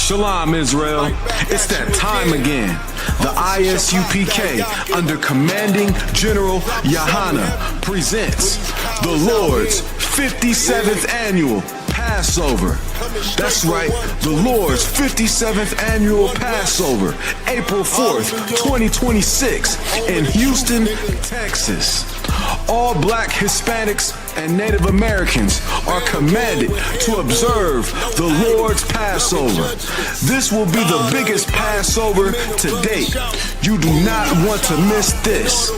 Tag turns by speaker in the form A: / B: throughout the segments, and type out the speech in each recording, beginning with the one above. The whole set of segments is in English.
A: Shalom, Israel. It's that time again. The ISUPK, under commanding General Yahana, presents the Lord's 57th annual Passover. That's right, the Lord's 57th annual Passover, April 4th, 2026, in Houston, Texas. All Black, Hispanics, and Native Americans are commanded to observe the Lord's Passover. This will be the biggest Passover to date. You do not want to miss this.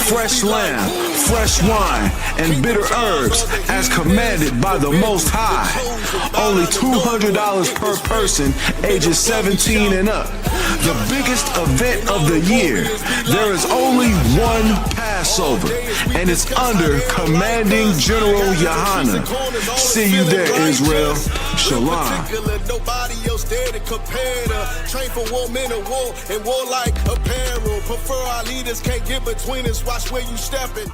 A: Fresh lamb, fresh wine, and bitter herbs as commanded by the Most High. Only $200 per person ages 17 and up. The biggest event of the year. There is only one Passover, and it's under commanding General Yahana. See you there, Israel. Shalom.
B: Nobody else there to compare to. Train for war, men of war, and warlike apparel. Prefer our leaders, can't get between us. Watch where you stepping.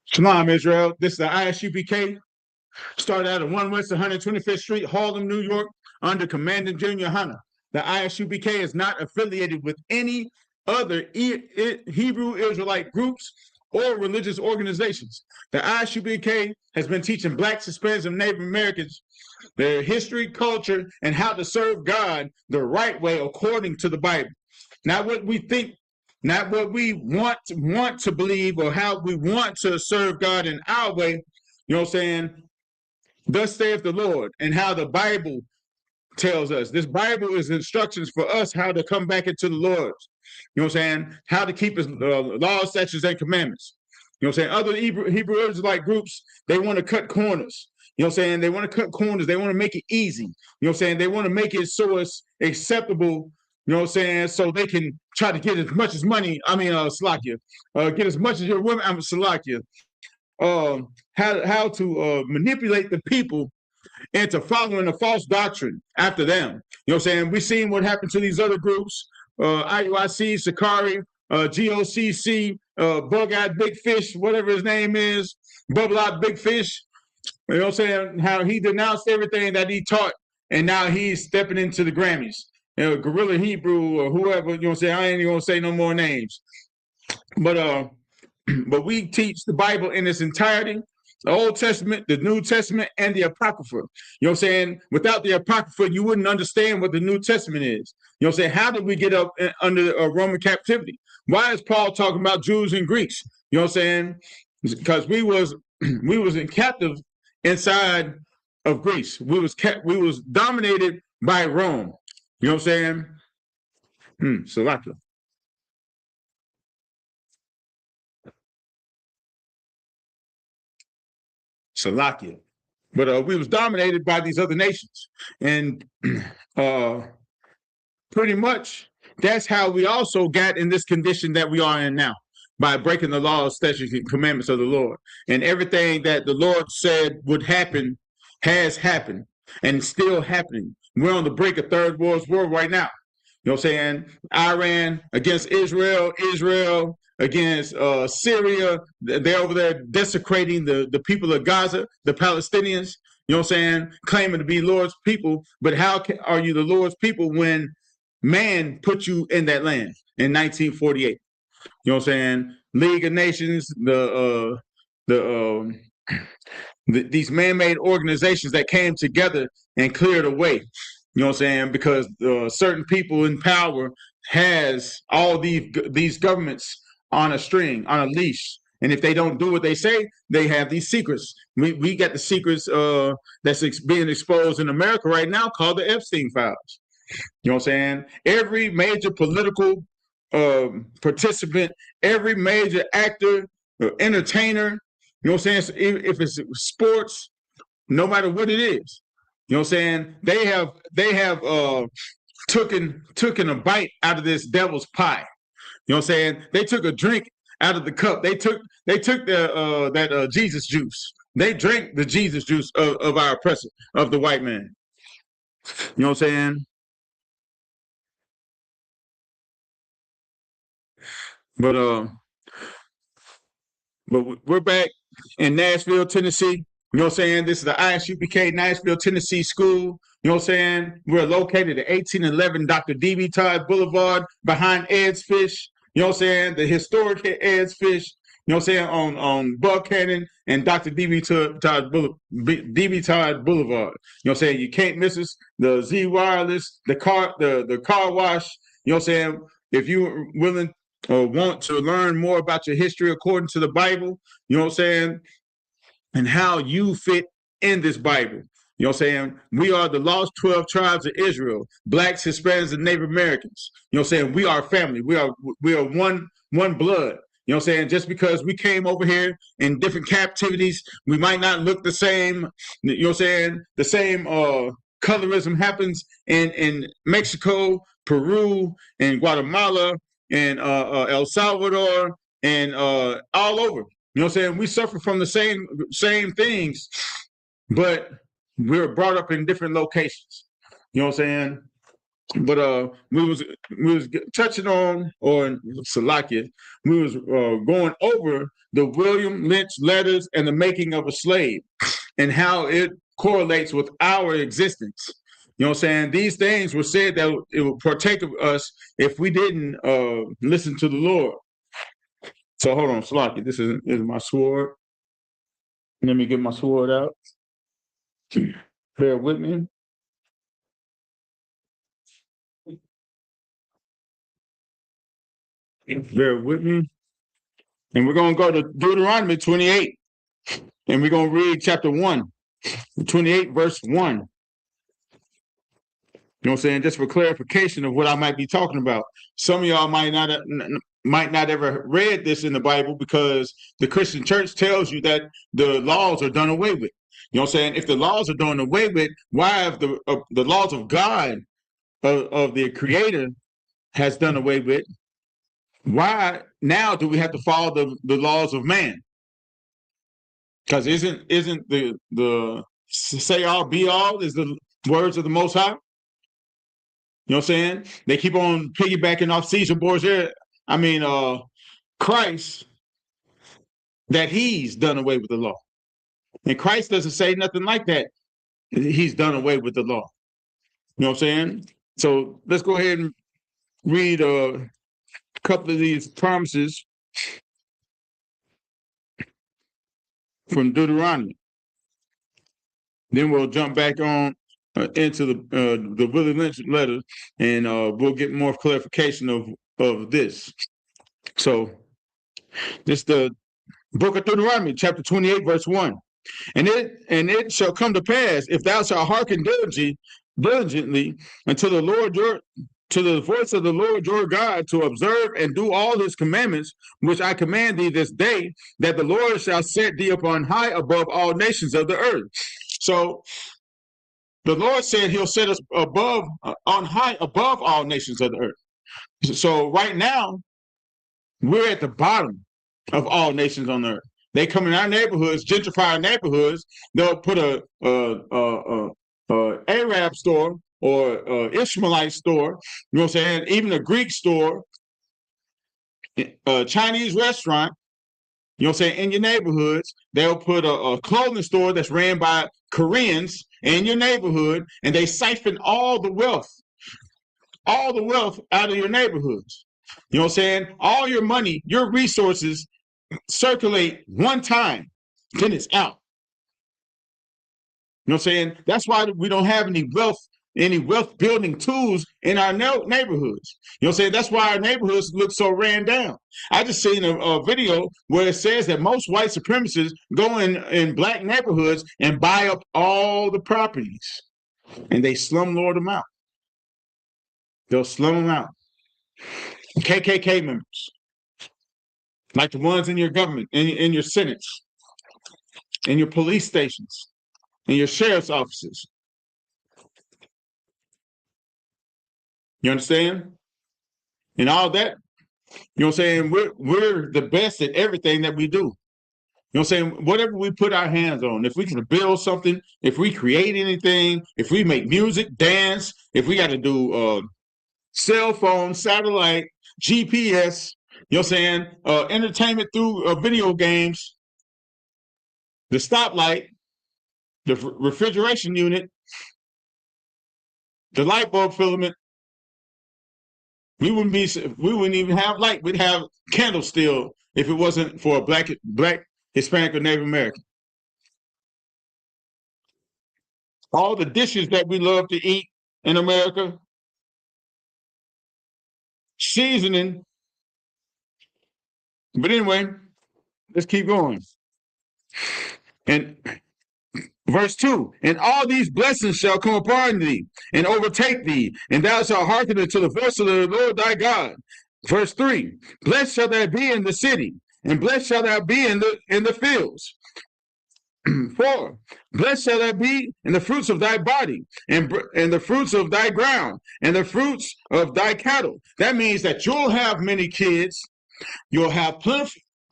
C: Shalom, Israel. This is the ISUPK. Started out at 1 West 125th Street, Harlem, New York, under Commanding General Yahana. The ISUPK is not affiliated with any other Hebrew Israelite groups or religious organizations. The ISUPK has been teaching Blacks, Hispanics, and Native Americans their history, culture, and how to serve God the right way according to the Bible. Not what we think, not what we want to believe, or how we want to serve God in our way. You know what I'm saying? Thus saith the Lord, and how the Bible tells us. This Bible is instructions for us how to come back into the Lord's. You know what I'm saying? How to keep his laws, statutes, and commandments. You know what I'm saying? Other Hebrew Israelite groups, they want to cut corners. You know what I'm saying? They want to cut corners. They want to make it easy. You know what I'm saying? They want to make it so it's acceptable, you know what I'm saying? So they can try to get as much as money, Salakia, get as much as your women, Salakia, how to manipulate the people into following a false doctrine after them. You know what I'm saying? We've seen what happened to these other groups, IUIC, Sakari, GOCC, Bug-Eyed Big Fish, whatever his name is, Bubble-Eyed Big Fish. You know what I'm saying? How he denounced everything that he taught, and now he's stepping into the Grammys. You know, Gorilla Hebrew or whoever, you know what I'm saying? I ain't even gonna say no more names. But we teach the Bible in its entirety, the Old Testament, the New Testament, and the Apocrypha. You know what I'm saying? Without the Apocrypha, you wouldn't understand what the New Testament is. You know what I'm saying? How did we get up under Roman captivity? Why is Paul talking about Jews and Greeks? You know what I'm saying? Because we was in captive inside of Greece. We was dominated by Rome. You know what I'm saying? Salakia. Salakia. But we was dominated by these other nations. And pretty much that's how we also got in this condition that we are in now, by breaking the laws, statutes, and commandments of the Lord. And everything that the Lord said would happen has happened and still happening. We're on the brink of Third World War right now. You know what I'm saying? Iran against Israel, Israel against Syria. They're over there desecrating the people of Gaza, the Palestinians, you know what I'm saying? Claiming to be Lord's people. But how are you the Lord's people when man put you in that land in 1948? You know what I'm saying? League of Nations, these man-made organizations that came together and cleared a way. You know what I'm saying? Because certain people in power has all these governments on a string, on a leash. And if they don't do what they say, they have these secrets. We got the secrets that's being exposed in America right now called the Epstein files. You know what I'm saying? Every major political participant, every major actor, entertainer, you know what I'm saying? If it's sports, no matter what it is, you know what I'm saying? They have taken a bite out of this devil's pie. You know what I'm saying? They took a drink out of the cup. They took that Jesus juice. They drank the Jesus juice of our oppressor, of the white man. You know what I'm saying? But we're back in Nashville, Tennessee. You know what I'm saying? This is the ISUPK Nashville, Tennessee school. You know what I'm saying? We're located at 1811 Dr. D.B. Todd Boulevard behind Ed's Fish. You know what I'm saying? The historic Ed's Fish. You know what I'm saying? On Buchanan and Dr. D.B. Todd Boulevard. You know what I'm saying? You can't miss us. The Z Wireless, the car wash. You know what I'm saying? If you're willing or want to learn more about your history according to the Bible, you know what I'm saying? And how you fit in this Bible. You know what I'm saying? We are the lost 12 tribes of Israel, Blacks, Hispanics, and Native Americans. You know what I'm saying? We are family. We are one blood. You know what I'm saying? Just because we came over here in different captivities, we might not look the same. You know what I'm saying? The same colorism happens in Mexico, Peru, and Guatemala, and El Salvador, and all over. You know what I'm saying? We suffer from the same things, but we're brought up in different locations. You know what I'm saying? But we was touching on, or Salakia, we was going over the William Lynch letters and the making of a slave and how it correlates with our existence. You know what I'm saying? These things were said that it would partake of us if we didn't listen to the Lord. So hold on, Salakia, this is my sword. Let me get my sword out. Bear with me. Bear with me. And we're going to go to Deuteronomy 28. And we're going to read chapter 1, 28, verse 1. You know what I'm saying? Just for clarification of what I might be talking about. Some of y'all might not ever read this in the Bible, because the Christian church tells you that the laws are done away with. You know what I'm saying? If the laws are done away with, why have the laws of God, of the Creator, has done away with? Why now do we have to follow the laws of man? Because isn't the say all be all is the words of the Most High? You know what I'm saying? They keep on piggybacking off Caesar Borgia. I mean, Christ, that he's done away with the law. And Christ doesn't say nothing like that. He's done away with the law. You know what I'm saying? So let's go ahead and read a couple of these promises from Deuteronomy. Then we'll jump back on into the Willie Lynch letter, and we'll get more clarification of this. So this is the book of Deuteronomy, chapter 28, verse 1. And it shall come to pass, if thou shalt hearken diligently unto the voice of the Lord your God, to observe and do all his commandments, which I command thee this day, that the Lord shall set thee upon high above all nations of the earth. So the Lord said he'll set us on high above all nations of the earth. So right now, we're at the bottom of all nations on the earth. They come in our neighborhoods, gentrify our neighborhoods. They'll put a Arab store or Ishmaelite store, you know what I'm saying? Even a Greek store, a Chinese restaurant, you know what I'm saying? In your neighborhoods, they'll put a clothing store that's ran by Koreans in your neighborhood, and they siphon all the wealth out of your neighborhoods. You know what I'm saying? All your money, your resources circulate one time, then it's out. You know what I'm saying? That's why we don't have any wealth building tools in our neighborhoods. You know what I'm saying? That's why our neighborhoods look so ran down. I just seen a video where it says that most white supremacists go in black neighborhoods and buy up all the properties, and they slumlord them out. They'll slum them out. KKK members, like the ones in your government, in your senates, in your police stations, in your sheriff's offices. You understand? And all that, you know what I'm saying? We're the best at everything that we do. You know what I'm saying? Whatever we put our hands on, if we can build something, if we create anything, if we make music, dance, if we got to do cell phone, satellite, GPS, you know what I'm saying? Entertainment through video games, the stoplight, the refrigeration unit, the light bulb filament. We wouldn't even have light. We'd have candles still if it wasn't for a black, Hispanic, or Native American. All the dishes that we love to eat in America, seasoning. But anyway, let's keep going. And verse 2, and all these blessings shall come upon thee and overtake thee, and thou shalt hearken unto the voice of the Lord thy God. Verse 3, blessed shall thou be in the city, and blessed shall thou be in the fields. 4, blessed shall thou be in the fruits of thy body, and the fruits of thy ground, and the fruits of thy cattle. That means that you'll have many kids, you'll have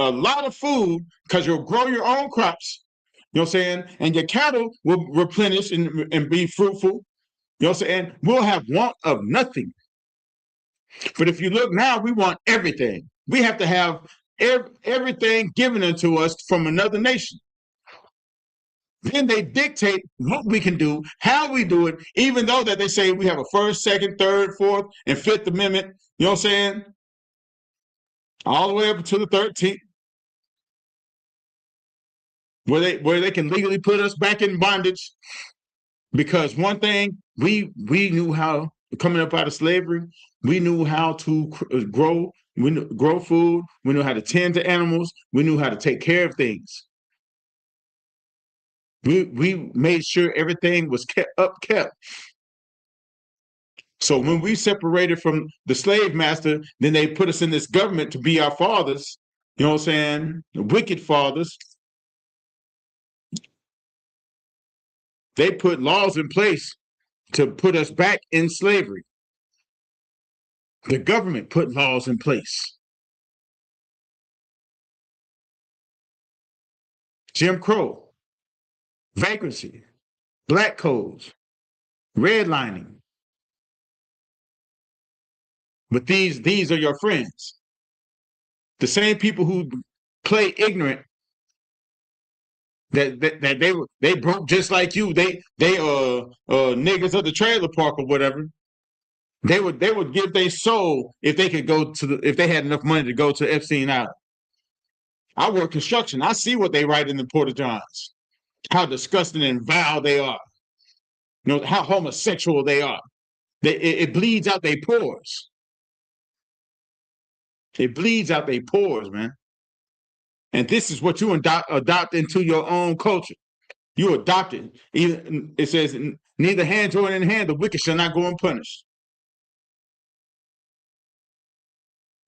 C: a lot of food, because you'll grow your own crops. You know what I'm saying? And your cattle will replenish and be fruitful. You know what I'm saying? We'll have want of nothing. But if you look now, we want everything. We have to have everything given unto us from another nation. Then they dictate what we can do, how we do it, even though that they say we have a first, second, third, fourth, and fifth amendment. You know what I'm saying? All the way up to the 13th. Where they can legally put us back in bondage, because one thing we knew how, coming up out of slavery, we knew how to grow food, we knew how to tend to animals, we knew how to take care of things. We made sure everything was kept. So when we separated from the slave master, then they put us in this government to be our fathers. You know what I'm saying? The wicked fathers. They put laws in place to put us back in slavery. The government put laws in place. Jim Crow, vagrancy, black codes, redlining. But these are your friends. The same people who play ignorant, that they broke just like you. They niggas of the trailer park or whatever. They would give their soul if they could go to if they had enough money to go to Epstein Island. I work construction. I see what they write in the Porta Johns. How disgusting and vile they are. You know how homosexual they are. It bleeds out their pores. It bleeds out their pores, man. And this is what you adopt into your own culture. You adopt it. It says, neither hand join in hand, the wicked shall not go unpunished.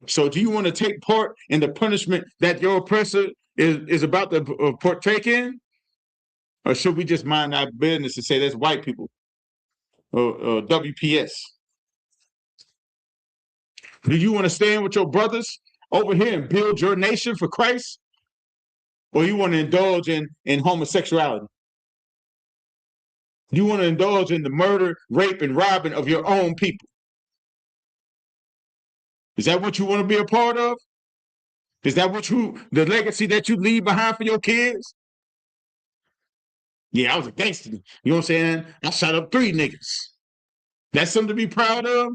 C: So do you want to take part in the punishment that your oppressor is about to partake in? Or should we just mind our business and say that's white people? Or WPS? Do you want to stand with your brothers over here and build your nation for Christ? Or you want to indulge in homosexuality? You want to indulge in the murder, rape, and robbing of your own people? Is that what you want to be a part of? Is that the legacy that you leave behind for your kids? Yeah, I was a gangster. You know what I'm saying? I shot up 3 niggas. That's something to be proud of?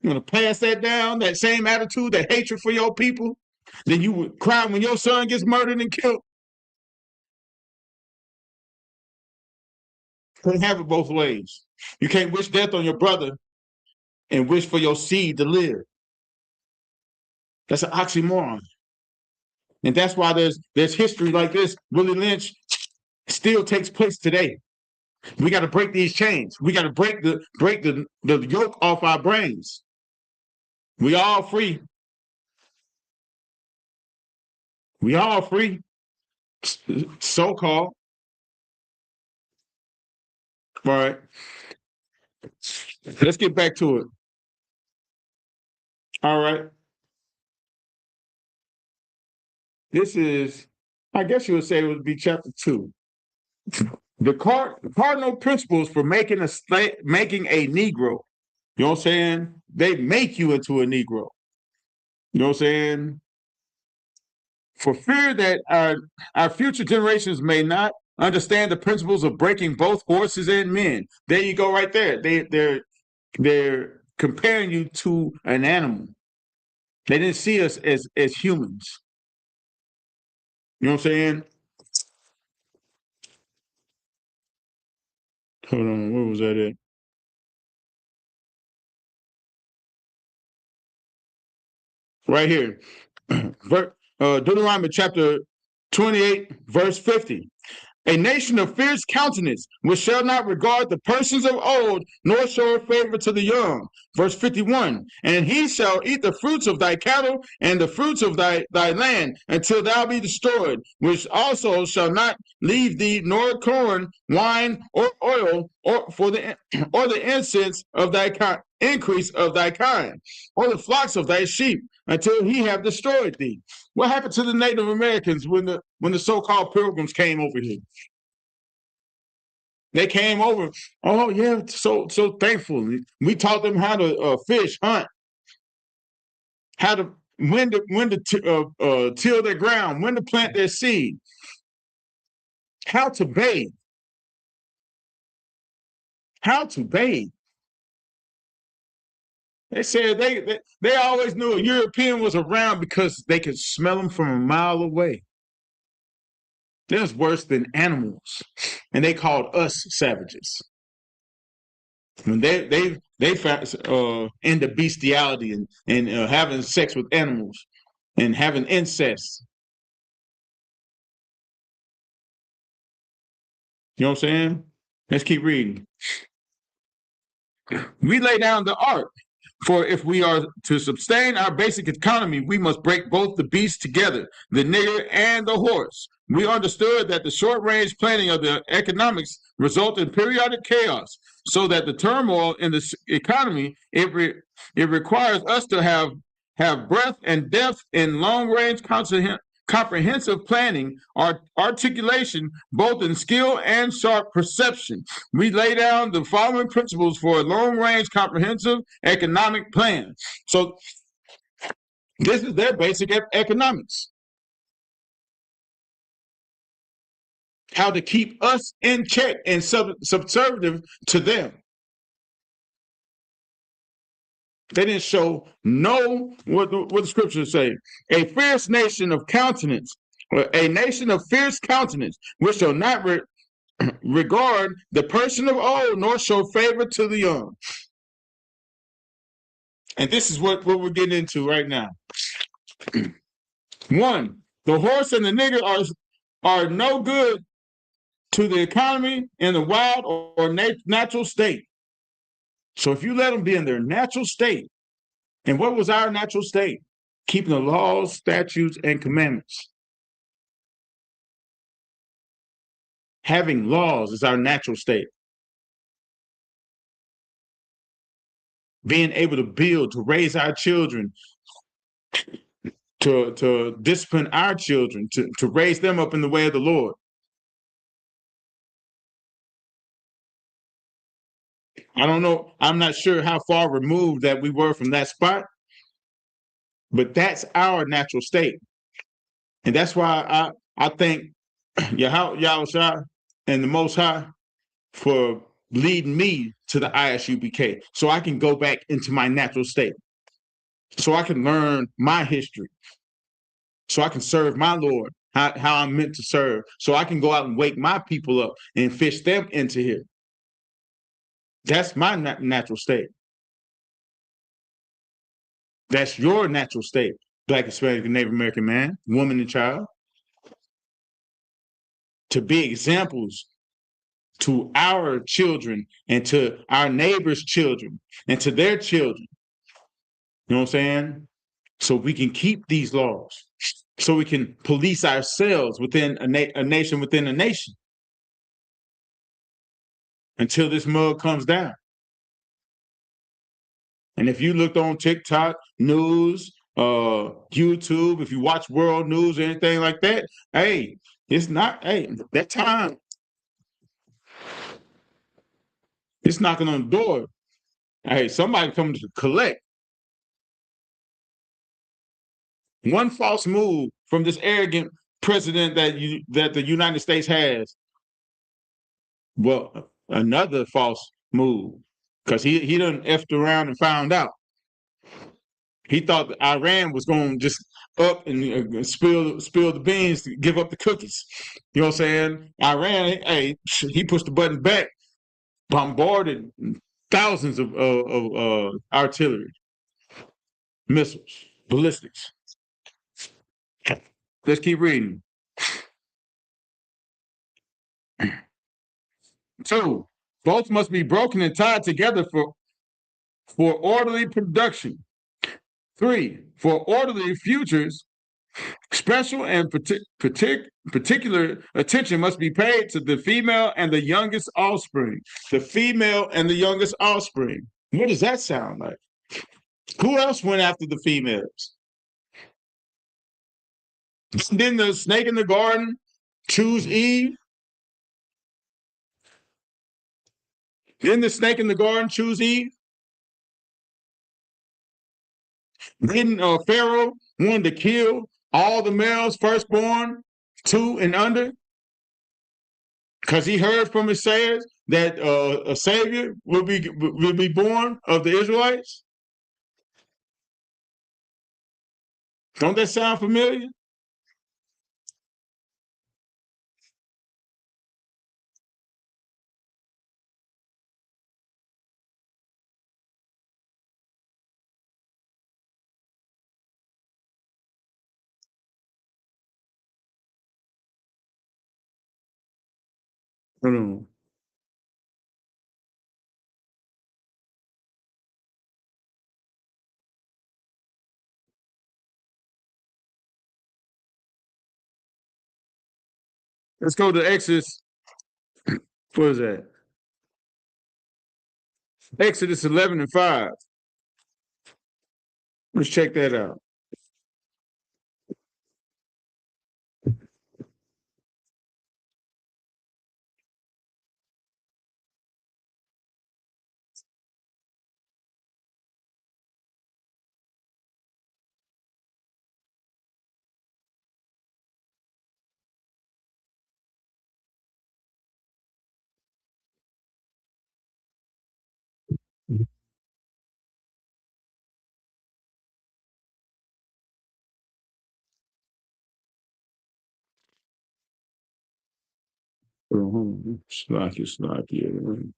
C: You want to pass that down, that same attitude, that hatred for your people? Then you would cry when your son gets murdered and killed? Can't have it both ways. You can't wish death on your brother and wish for your seed to live. That's an oxymoron. And that's why there's history like this. Willie Lynch still takes place today. We got to break these chains. We got to break the yoke off our brains. We all free. We all free, so-called. All right. Let's get back to it. All right. This is, I guess you would say it would be chapter 2. The cardinal principles for making a Negro. You know what I'm saying? They make you into a Negro. You know what I'm saying? for fear that our future generations may not understand the principles of breaking both horses and men. There you go, right there. They're comparing you to an animal. They didn't see us as humans. You know what I'm saying? Hold on, where was that at? Right here. Deuteronomy chapter 28, verse 50. A nation of fierce countenance, which shall not regard the persons of old, nor show favor to the young. Verse 51. And he shall eat the fruits of thy cattle and the fruits of thy land until thou be destroyed, which also shall not leave thee nor corn, wine, or oil, or the incense of thy increase of thy kind, or the flocks of thy sheep, until he have destroyed thee. What happened to the Native Americans when the so-called pilgrims came over here? They came over. Oh yeah, so thankful. We taught them how to fish, hunt, how to when to till their ground, when to plant their seed, how to bathe, how to bathe. They said they always knew a European was around because they could smell them from a mile away. They're worse than animals, and they called us savages. When they found into bestiality and having sex with animals and having incest. You know what I'm saying? Let's keep reading. We lay down the ark. For if we are to sustain our basic economy, we must break both the beasts together, the nigger and the horse. We understood that the short-range planning of the economics result in periodic chaos, so that the turmoil in the economy, it requires us to have breadth and depth in long-range comprehensive planning, articulation, both in skill and sharp perception. We lay down the following principles for a long-range comprehensive economic plan. So this is their basic economics. How to keep us in check and subservient to them. They didn't show what the scriptures say. A fierce nation of countenance, a nation of fierce countenance, which shall not regard the person of old, nor show favor to the young. And this is what we're getting into right now. One, the horse and the nigger are no good to the economy in the wild or natural state. So if you let them be in their natural state, and what was our natural state? Keeping the laws, statutes, and commandments. Having laws is our natural state. Being able to build, to raise our children, to discipline our children, to raise them up in the way of the Lord. I don't know. I'm not sure how far removed that we were from that spot, but that's our natural state. And that's why I thank Yahweh and the Most High for leading me to the ISUPK so I can go back into my natural state, so I can learn my history, so I can serve my Lord how I'm meant to serve, so I can go out and wake my people up and fish them into here. That's my natural state. That's your natural state, Black, Hispanic, and Native American man, woman, and child. To be examples to our children and to our neighbors' children and to their children. You know what I'm saying? So we can keep these laws, so we can police ourselves within a nation within a nation. Until this mug comes down. And if you looked on TikTok, news, YouTube, if you watch world news or anything like that, hey, that time, it's knocking on the door. Hey, somebody coming to collect. One false move from this arrogant president that the United States has. Well, another false move, because he done effed around and found out. He thought that Iran was going to just up and spill the beans to give up the cookies. You know what I'm saying? Iran, hey, he pushed the button back, bombarded thousands of artillery, missiles, ballistics. Let's keep reading. 2, both must be broken and tied together for orderly production. 3, for orderly futures, special and particular attention must be paid to the female and the youngest offspring. The female and the youngest offspring. What does that sound like? Who else went after the females? Didn't the snake in the garden choose Eve? Didn't the snake in the garden choose Eve? Didn't Pharaoh want to kill all the males firstborn 2 and under? Because he heard from his sayers that a savior will be born of the Israelites? Don't that sound familiar? Hold on. Let's go to Exodus. What is that? Exodus 11 and 5. Let's check that out. Slacky.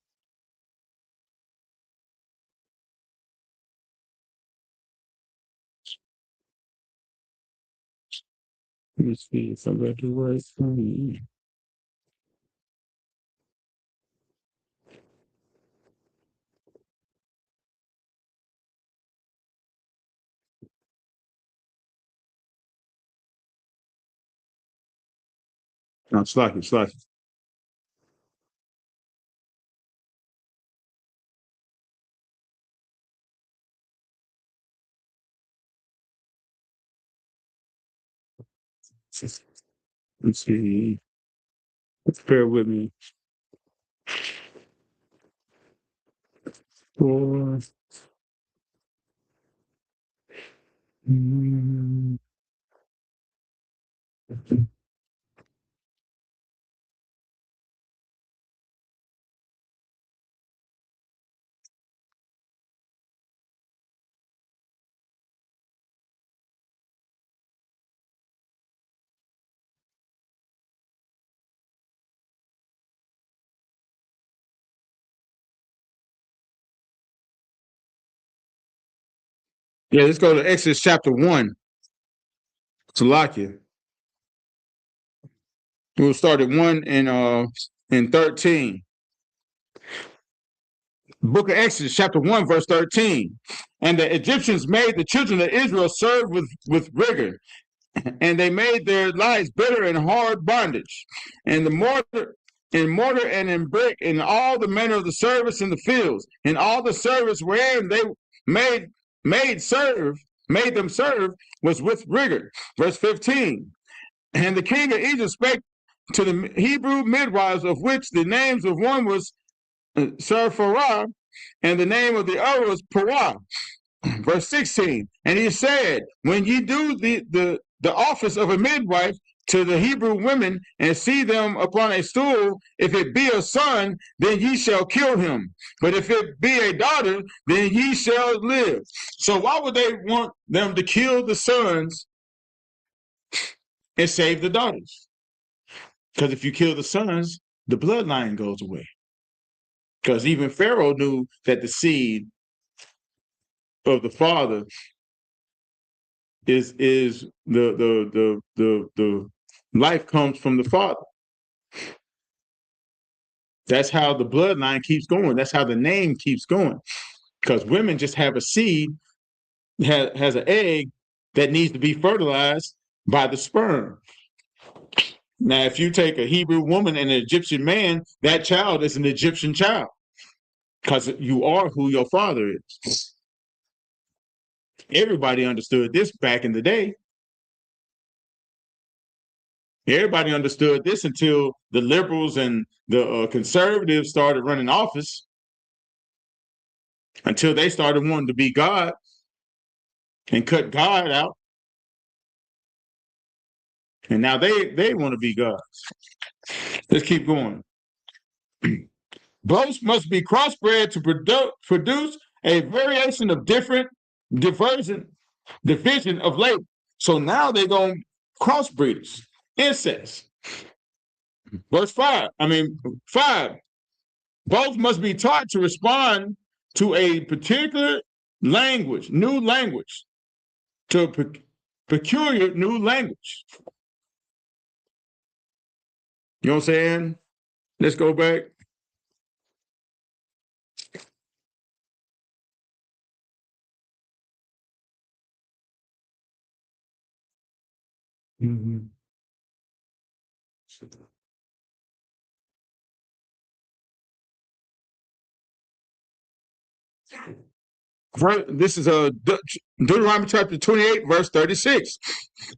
C: Let me see if I got the right thing. No, slacky. Let's see. Bear with me. 4. Yeah, let's go to Exodus chapter 1. Salakia. We'll start at 1 and 13. Book of Exodus, chapter 1, verse 13. And the Egyptians made the children of Israel serve with rigor, and they made their lives bitter and hard bondage. And in mortar and in brick, and all the manner of the service in the fields, and all the service wherein they made them serve was with rigor. Verse 15. And the king of Egypt spake to the Hebrew midwives, of which the names of one was Sarfarah, and the name of the other was Parah. Verse 16. And he said, when ye do the office of a midwife to the Hebrew women, and see them upon a stool. If it be a son, then ye shall kill him. But if it be a daughter, then ye shall live. So why would they want them to kill the sons and save the daughters? Because if you kill the sons, the bloodline goes away. Because even Pharaoh knew that the seed of the father is the life comes from the father. That's how the bloodline keeps going. That's how the name keeps going. Because women just have a seed, has an egg that needs to be fertilized by the sperm. Now, if you take a Hebrew woman and an Egyptian man, that child is an Egyptian child, because you are who your father is. Everybody understood this back in the day. Everybody understood this until the liberals and the conservatives started running office, until they started wanting to be God and cut God out. And now they want to be gods. Let's keep going. Both must be crossbred to produce a variation of division of labor. So now they're going crossbreeders, incest. Verse 5. Both must be taught to respond to a particular language, new language, to a peculiar new language. You know what I'm saying? Let's go back. This is Deuteronomy chapter 28, verse 36.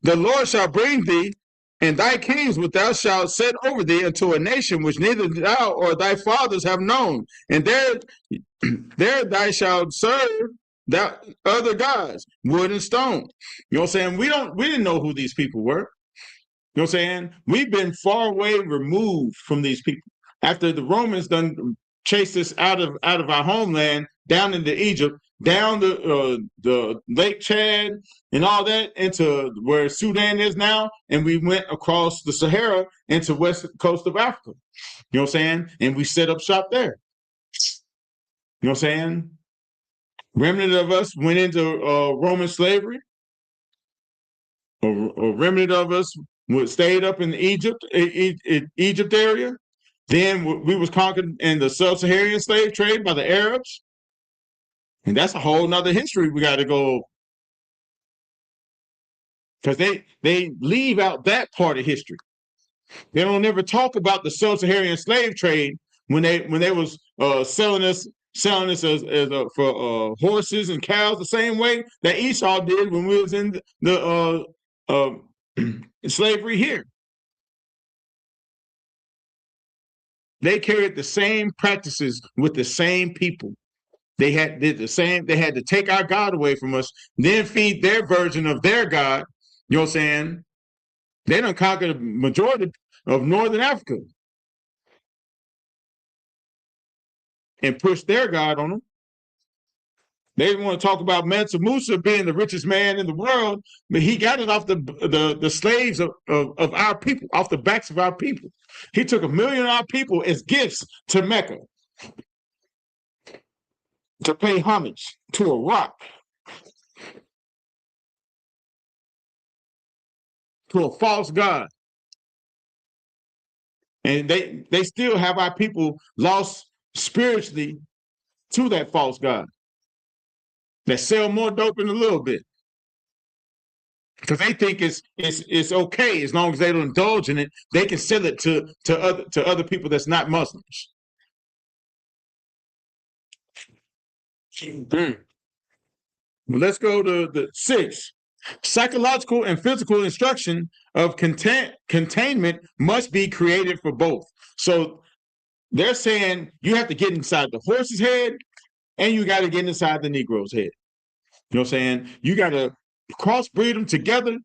C: The Lord shall bring thee and thy kings which thou shalt set over thee into a nation which neither thou or thy fathers have known, and there thou shalt serve that other gods, wood and stone. You know what I'm saying? We didn't know who these people were. You know what I'm saying? We've been far away removed from these people. After the Romans done chased us out of our homeland down into Egypt, down the Lake Chad and all that into where Sudan is now, and we went across the Sahara into west coast of Africa. You know what I'm saying? And we set up shop there. You know what I'm saying? Remnant of us went into Roman slavery. A remnant of us stayed up in the Egypt area. Then we was conquered in the sub-Saharan slave trade by the Arabs. And that's a whole nother history we got to go. Because they leave out that part of history. They don't ever talk about the sub-Saharan slave trade when they was selling us for horses and cows the same way that Esau did when we was in the slavery here. They carried the same practices with the same people. They did the same. They had to take our God away from us, then feed their version of their God. You know what I'm saying? They done conquered the majority of Northern Africa and pushed their God on them. They want to talk about Mansa Musa being the richest man in the world, but he got it off the slaves of our people, off the backs of our people. He took 1 million of our people as gifts to Mecca to pay homage to a rock, to a false god. And they still have our people lost spiritually to that false god that sell more dope in a little bit, because they think it's okay as long as they don't indulge in it. They can sell it to other people that's not Muslims. Well, let's go to the 6. Psychological and physical instruction of containment must be created for both. So they're saying you have to get inside the horse's head and you got to get inside the Negro's head. You know what I'm saying? You got to crossbreed them together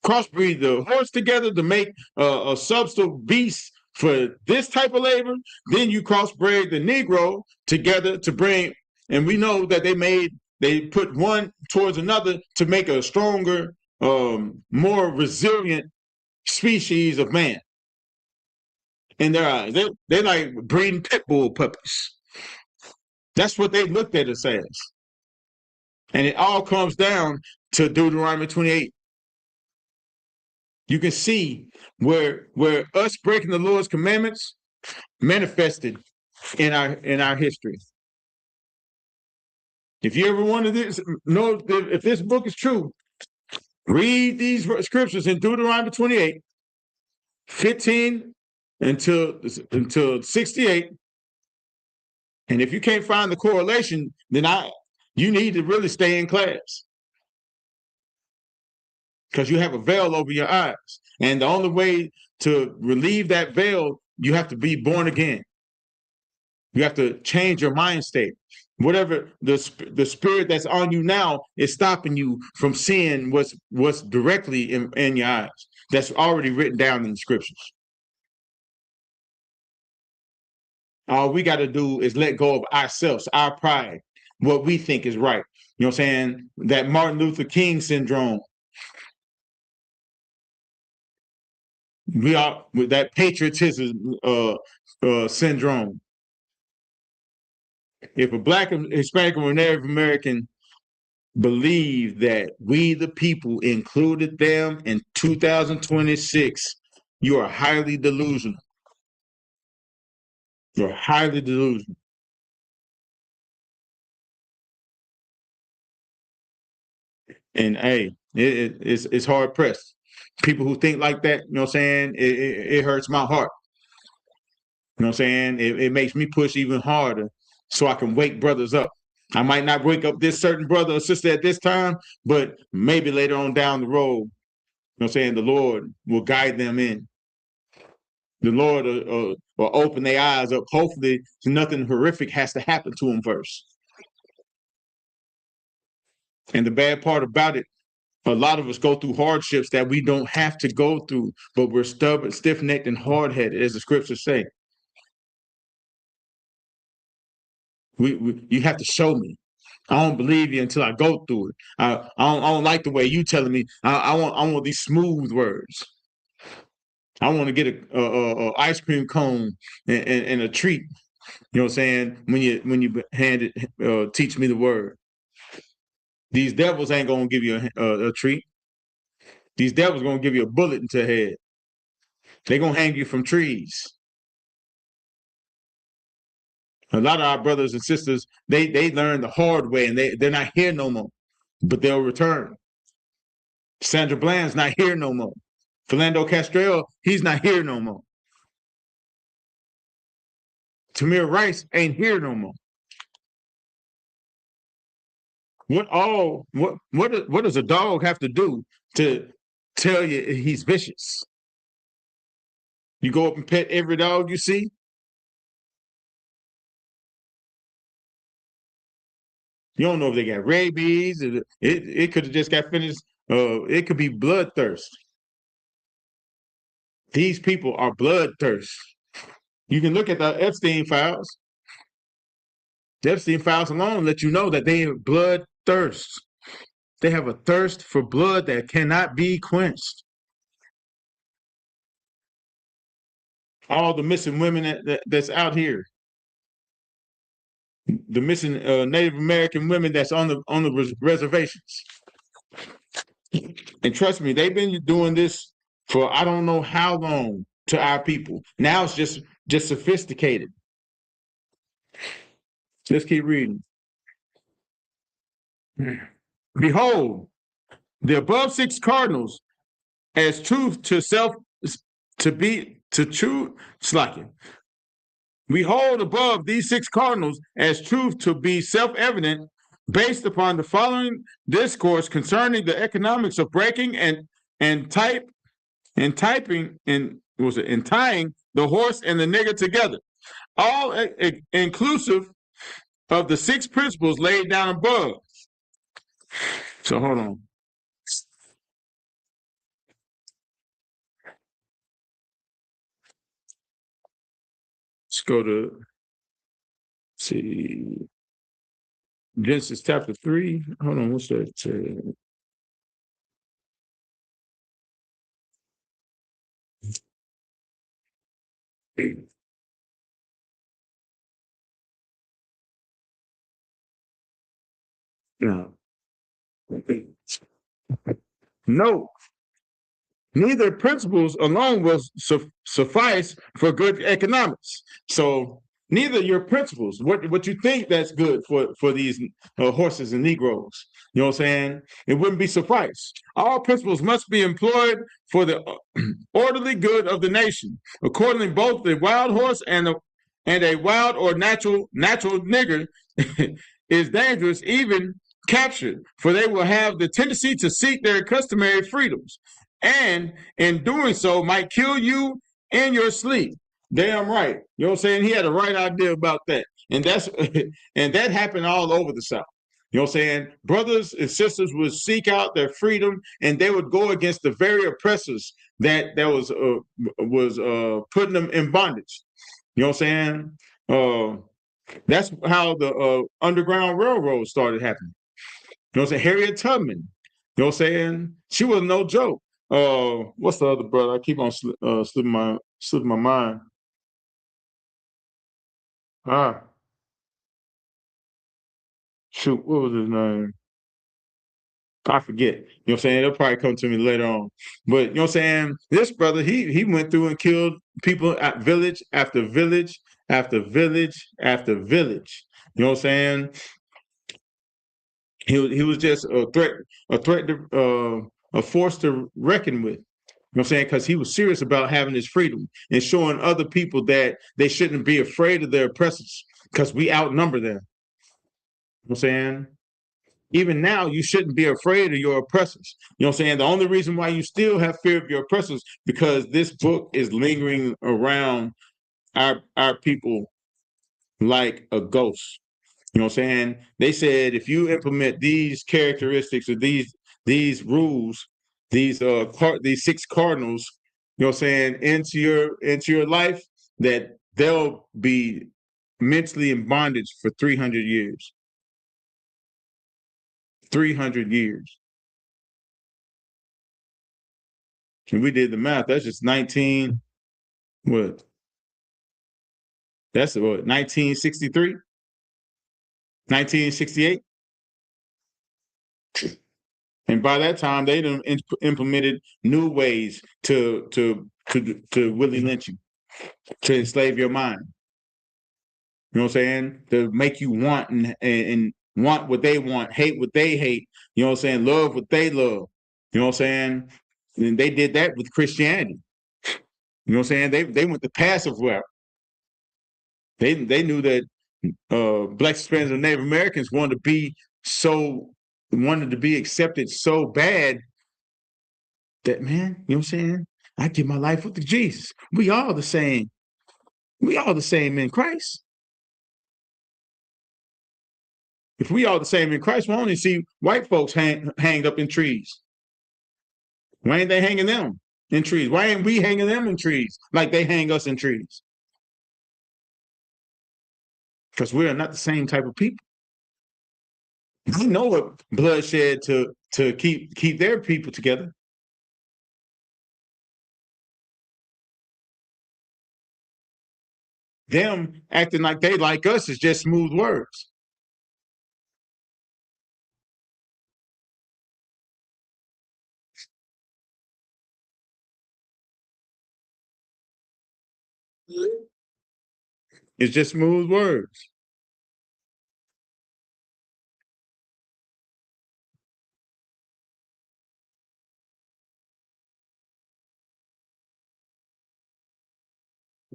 C: crossbreed the horse together to make a substantial beast for this type of labor. Then you crossbreed the Negro together to bring, and we know that they put one towards another to make a stronger, more resilient species of man. In their eyes, they're like breeding pit bull puppies. That's what they looked at us as. And it all comes down to Deuteronomy 28. You can see where us breaking the Lord's commandments manifested in our history. If you ever wanted to know if this book is true, read these scriptures in Deuteronomy 28, 15 until 68. And if you can't find the correlation, then you need to really stay in class, because you have a veil over your eyes. And the only way to relieve that veil, you have to be born again. You have to change your mind state. Whatever the spirit that's on you now is stopping you from seeing what's directly in your eyes. That's already written down in the scriptures. All we got to do is let go of ourselves, our pride, what we think is right. You know what I'm saying? That Martin Luther King syndrome. We are with that patriotism syndrome. If a Black, Hispanic, or Native American believe that we, the people, included them in 2026, you are highly delusional. You're highly delusional. And hey, it's hard pressed. People who think like that, you know what I'm saying? It hurts my heart. You know what I'm saying? It makes me push even harder so I can wake brothers up. I might not wake up this certain brother or sister at this time, but maybe later on down the road, you know what I'm saying, the Lord will guide them in. The Lord will open their eyes up. Hopefully, nothing horrific has to happen to them first. And the bad part about it, a lot of us go through hardships that we don't have to go through, but we're stubborn, stiff-necked, and hard-headed, as the scriptures say. You have to show me. I don't believe you until I go through it. I don't like the way you telling me. I want these smooth words. I want to get a ice cream cone and a treat. You know what I'm saying? When you teach me the word. These devils ain't gonna give you a treat. These devils gonna give you a bullet into the head. They're gonna hang you from trees. A lot of our brothers and sisters, they learn the hard way, and they're not here no more, but they'll return. Sandra Bland's not here no more. Philando Castile, he's not here no more. Tamir Rice ain't here no more. What does a dog have to do to tell you he's vicious? You go up and pet every dog you see? You don't know if they got rabies. It could have just got finished. It could be bloodthirst. These people are bloodthirst. You can look at the Epstein files. The Epstein files alone let you know that they have bloodthirst. They have a thirst for blood that cannot be quenched. All the missing women that's out here. The missing Native American women that's on the reservations. And trust me, they've been doing this for I don't know how long to our people. Now it's just sophisticated. Let's keep reading. Behold, the above 6 cardinals as truth to self to be to true slacking. We hold above these 6 cardinals as truth to be self-evident based upon the following discourse concerning the economics of breaking and tying the horse and the nigger together, all inclusive of the 6 principles laid down above. So hold on. go to see Genesis chapter 3. Hold on, what's that? No. No. Neither principles alone will suffice for good economics. So neither your principles, what you think that's good for these horses and Negroes, you know what I'm saying? It wouldn't be suffice. All principles must be employed for the orderly good of the nation. Accordingly, both the wild horse and a wild or natural nigger is dangerous, even captured, for they will have the tendency to seek their customary freedoms, and in doing so might kill you in your sleep. Damn right. You know what I'm saying? He had the right idea about that. And that's and that happened all over the South. You know what I'm saying? Brothers and sisters would seek out their freedom, and they would go against the very oppressors that was putting them in bondage. You know what I'm saying? That's how the Underground Railroad started happening. You know what I'm saying? Harriet Tubman. You know what I'm saying? She was no joke. What's the other brother? I keep on slipping my mind. Ah, shoot, what was his name? I forget. You know what I'm saying? It'll probably come to me later on. But you know what I'm saying? This brother, he went through and killed people at village after village after village after village. You know what I'm saying? He was just a force to reckon with. You know what I'm saying? Because he was serious about having his freedom and showing other people that they shouldn't be afraid of their oppressors because we outnumber them. You know what I'm saying? Even now, you shouldn't be afraid of your oppressors. You know what I'm saying? The only reason why you still have fear of your oppressors because this book is lingering around our people like a ghost. You know what I'm saying? They said if you implement these characteristics or these rules, these 6 cardinals, you know what I'm saying, into your life, that they'll be mentally in bondage for 300 years. 300 years. And we did the math. That's just 19, what? That's what, 1963? 1968? And by that time, they done implemented new ways to Willie lynching, to enslave your mind. You know what I'm saying? To make you want and want what they want, hate what they hate. You know what I'm saying? Love what they love. You know what I'm saying? And they did that with Christianity. You know what I'm saying? They went the passive route. They knew that Blacks, Hispanics, and Native Americans wanted to be accepted so bad that, man, you know what I'm saying? I give my life with Jesus. We all the same. We all the same in Christ. If we all the same in Christ, we only see white folks hanged up in trees. Why ain't they hanging them in trees? Why ain't we hanging them in trees like they hang us in trees? Because we are not the same type of people. They know what bloodshed to keep their people together. Them acting like they like us is just smooth words. It's just smooth words.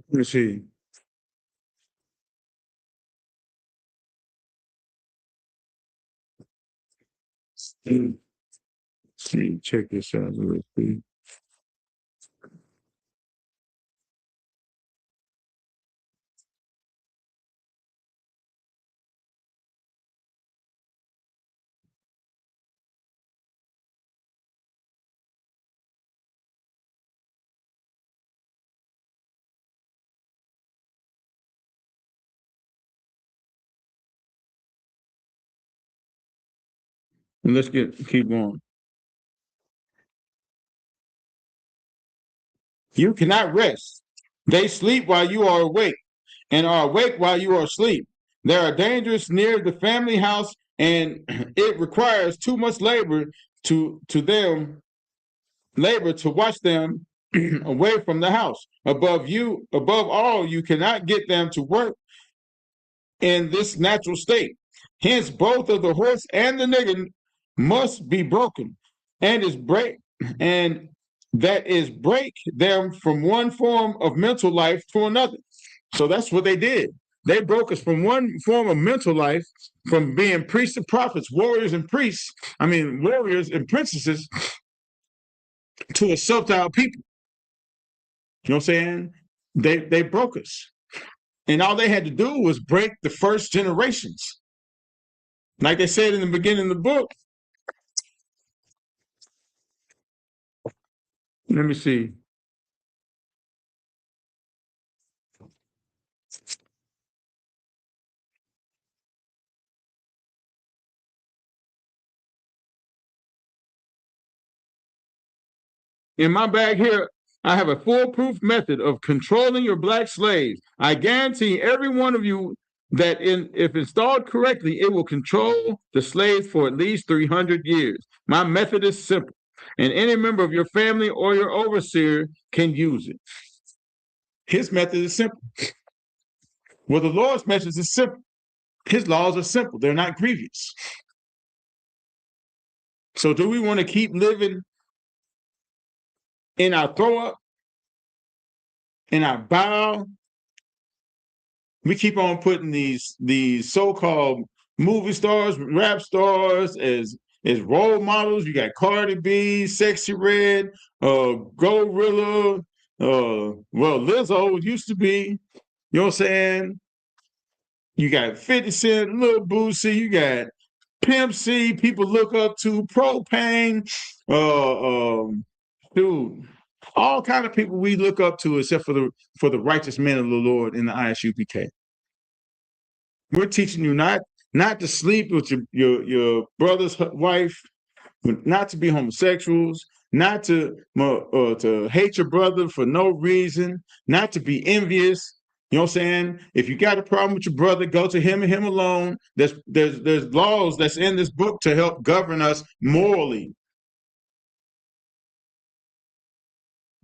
C: Let me see. See, check this out real quick. And let's keep going. You cannot rest. They sleep while you are awake, and are awake while you are asleep. There are dangers near the family house, and it requires too much labor to watch them away from the house. Above all, you cannot get them to work in this natural state. Hence, both of the horse and the nigger must be broken, and that is break them from one form of mental life to another. So that's what they did. They broke us from one form of mental life, from being priests and prophets, warriors and princesses, to a subtle people. You know what I'm saying? They broke us. And all they had to do was break the first generations. Like they said in the beginning of the book. Let me see. In my bag here, I have a foolproof method of controlling your black slaves. I guarantee every one of you that if installed correctly, it will control the slaves for at least 300 years. My method is simple, and any member of your family or your overseer can use it. His method is simple. Well, the Lord's message is simple. His laws are simple. They're not grievous. So do we want to keep living in our throw up, in our bow? We keep on putting these so-called movie stars, rap stars as role models. You got Cardi B, Sexy Red, Gorilla, well, Lizzo used to be, you know what I'm saying? You got 50 Cent, Lil Boosie, you got Pimp C, people look up to, Propane, dude, all kind of people we look up to, except for the righteous men of the Lord in the ISUPK. We're teaching you not to sleep with your brother's wife, not to be homosexuals, not to hate your brother for no reason, not to be envious. You know what I'm saying? If you got a problem with your brother, go to him and him alone. There's laws that's in this book to help govern us morally.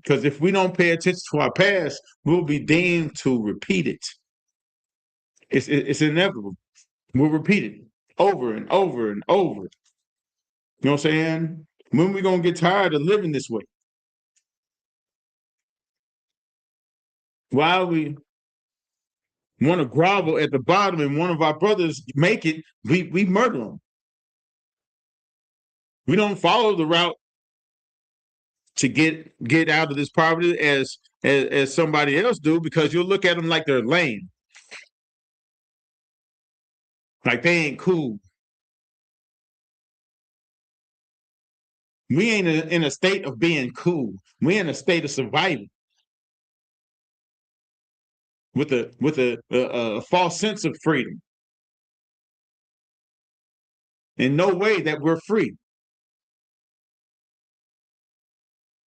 C: Because if we don't pay attention to our past, we'll be deemed to repeat it. It's inevitable. We'll repeat it over and over and over. You know what I'm saying? When we gonna get tired of living this way? While we want to grovel at the bottom and one of our brothers make it, we murder them. We don't follow the route to get out of this poverty as somebody else do, because you'll look at them like they're lame. Like they ain't cool. We ain't in a state of being cool. We're in a state of survival with a false sense of freedom. In no way that we're free.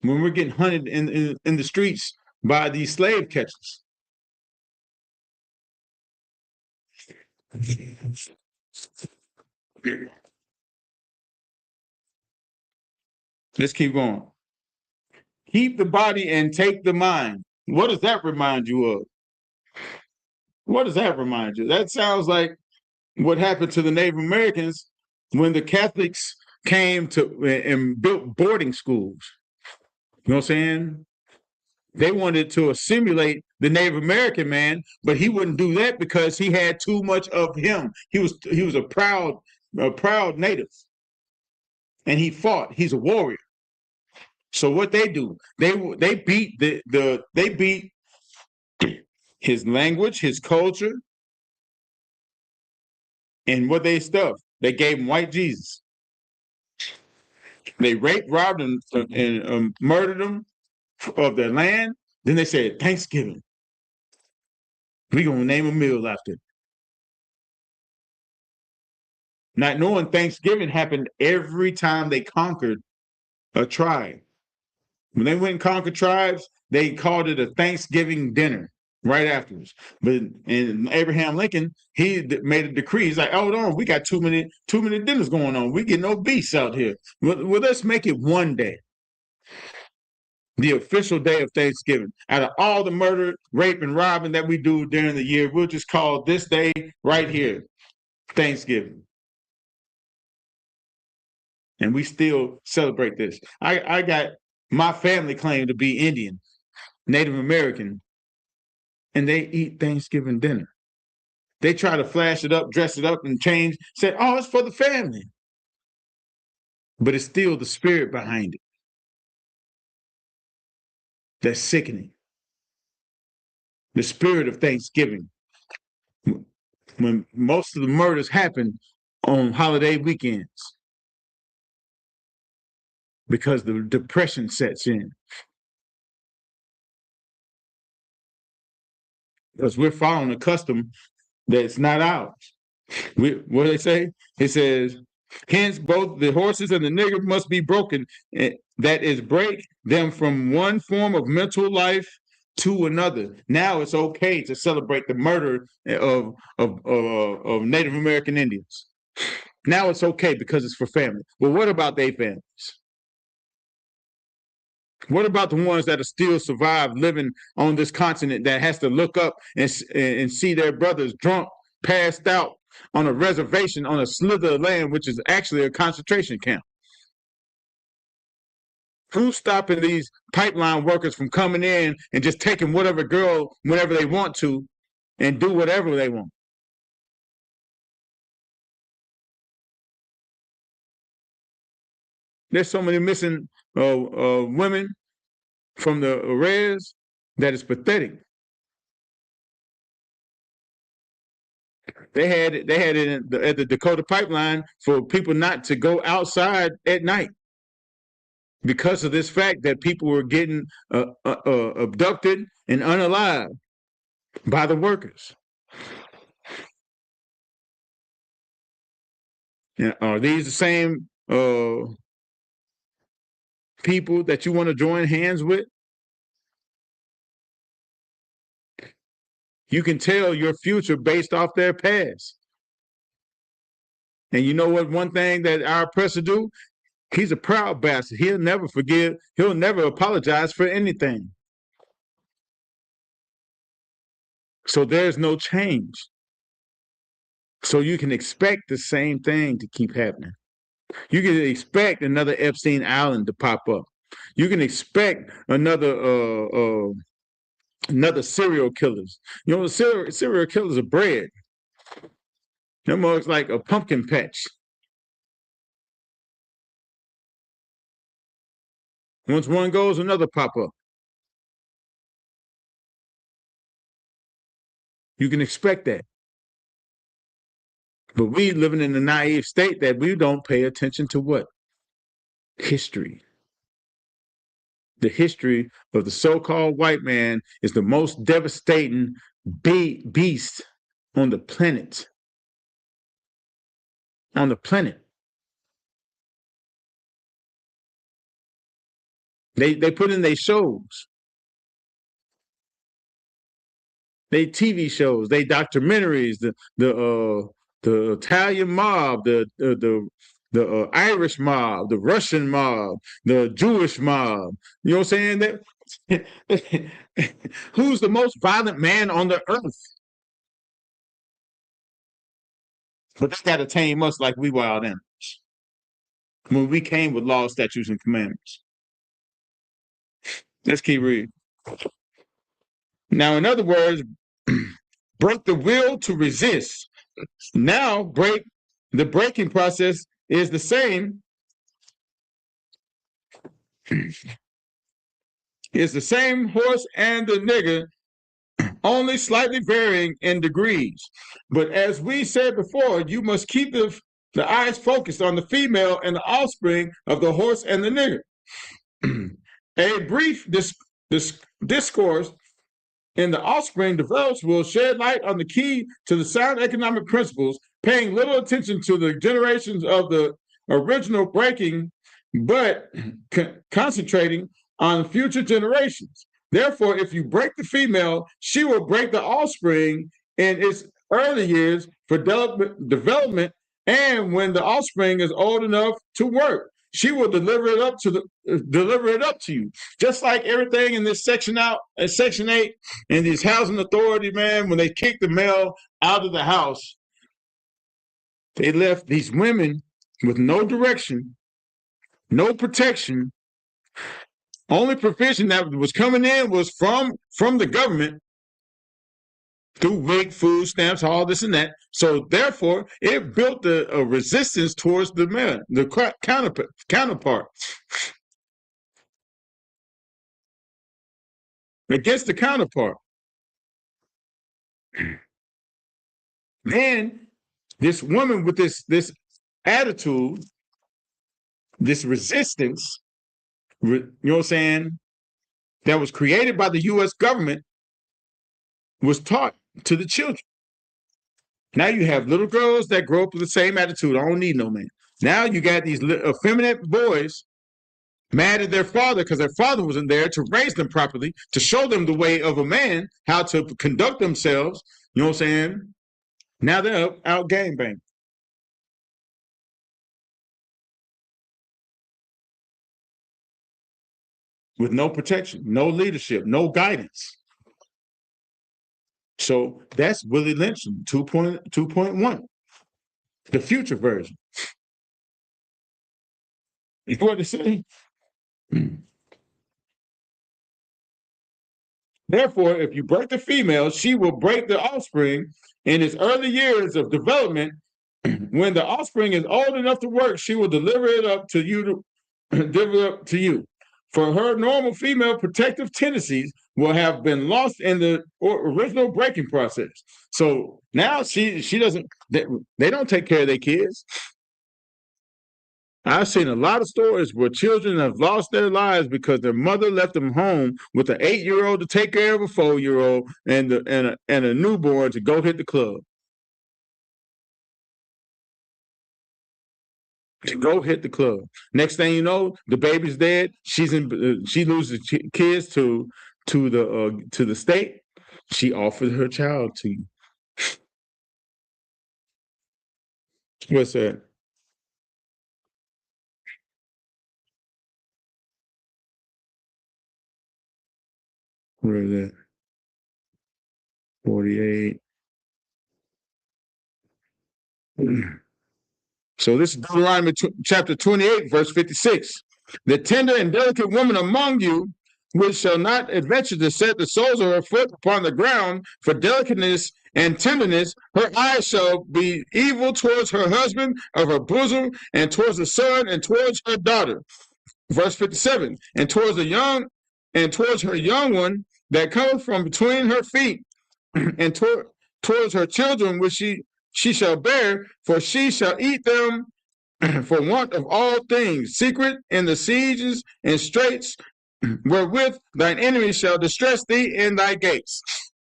C: When we're getting hunted in the streets by these slave catchers. Let's keep going. Keep the body and take the mind. What does that remind you of? What does that remind you? That sounds like what happened to the Native Americans when the Catholics came to and built boarding schools. You know what I'm saying? They wanted to assimilate the Native American man, but he wouldn't do that because he had too much of him. He was a proud native, and he fought. He's a warrior. So what they do? They beat they beat his language, his culture, and what they stuffed. They gave him white Jesus. They raped, robbed, and murdered them of their land. Then they said, Thanksgiving. We're going to name a meal after it. not knowing Thanksgiving happened every time they conquered a tribe. When they went and conquered tribes, they called it a Thanksgiving dinner right afterwards. But and Abraham Lincoln, he made a decree. He's like, hold on, we got too many dinners going on. We get no beasts out here. Well, let's make it one day. The official day of Thanksgiving. Out of all the murder, rape, and robbing that we do during the year, we'll just call this day right here Thanksgiving. And we still celebrate this. I got my family claim to be Indian, Native American, and they eat Thanksgiving dinner. They try to flash it up, dress it up, and change, say, oh, it's for the family. But it's still the spirit behind it. That's sickening. The spirit of Thanksgiving. When most of the murders happen on holiday weekends because the depression sets in. Because we're following a custom that's not ours. What do they say? It says, hence both the horses and the nigger must be broken. That is, break them from one form of mental life to another. Now it's okay to celebrate the murder of Native American Indians. Now it's okay because it's for family. But what about their families? What about the ones that are still survived living on this continent that has to look up and see their brothers drunk, passed out on a reservation on a slither of land, which is actually a concentration camp? Who's stopping these pipeline workers from coming in and just taking whatever girl whenever they want to and do whatever they want? There's so many missing women from the res that is pathetic. They had it at the Dakota pipeline for people not to go outside at night because of this fact that people were getting abducted and unalived by the workers. Now, are these the same people that you want to join hands with? You can tell your future based off their past. And you know what? One thing that our oppressor do, he's a proud bastard. He'll never forgive. He'll never apologize for anything. So there's no change. So you can expect the same thing to keep happening. You can expect another Epstein Island to pop up. You can expect another serial killers. You know, serial killers are bred. They're more like a pumpkin patch. Once one goes, another pop up. You can expect that. But we living in a naive state that we don't pay attention to what? History. The history of the so-called white man is the most devastating beast on the planet. On the planet. They put in their shows. They TV shows, they documentaries, the Italian mob, the Irish mob, the Russian mob, the Jewish mob. You know what I'm saying? Who's the most violent man on the earth? But they got to tame us like we wild animals. When we came with laws, statutes, and commandments. Let's keep reading. Now, in other words, break the will to resist. Now, the breaking process is the same. It's the same horse and the nigger, only slightly varying in degrees. But as we said before, you must keep the eyes focused on the female and the offspring of the horse and the nigger. A brief discourse in the offspring develops will shed light on the key to the sound economic principles paying little attention to the generations of the original breaking, but concentrating on future generations. Therefore, if you break the female, she will break the offspring in its early years for development, and when the offspring is old enough to work, she will deliver it up to you. Just like everything in this section 8, and these housing authority, man, when they kicked the male out of the house, they left these women with no direction, no protection. Only provision that was coming in was from the government through WIC, food stamps, all this and that. So therefore, it built a resistance towards the man, the counterpart, against the counterpart. Then this woman with this attitude, this resistance, you know what I'm saying, that was created by the U.S. government, was taught to the children. Now you have little girls that grow up with the same attitude. I don't need no man. Now you got these effeminate boys mad at their father because their father wasn't there to raise them properly, to show them the way of a man, how to conduct themselves. You know what I'm saying? Now they're out gangbanging. With no protection, no leadership, no guidance. So that's Willie Lynch 2.1, the future version. You know what to say? Therefore, if you break the female, she will break the offspring in its early years of development. When the offspring is old enough to work, she will deliver it up to you. For her normal female protective tendencies will have been lost in the original breaking process. So now she doesn't. They don't take care of their kids. I've seen a lot of stories where children have lost their lives because their mother left them home with an 8-year-old to take care of a 4-year-old and a newborn to go hit the club. To go hit the club. Next thing you know, the baby's dead. She loses kids to the state. She offered her child to you. What's that? Where is that? 48. So this is Deuteronomy chapter 28, verse 56. The tender and delicate woman among you, which shall not adventure to set the soles of her foot upon the ground for delicateness and tenderness, her eyes shall be evil towards her husband of her bosom, and towards the son, and towards her daughter. Verse 57. And towards her young one that cometh from between her feet, and towards her children which she shall bear, for she shall eat them for want of all things, secret in the sieges and straits, wherewith thine enemies shall distress thee in thy gates.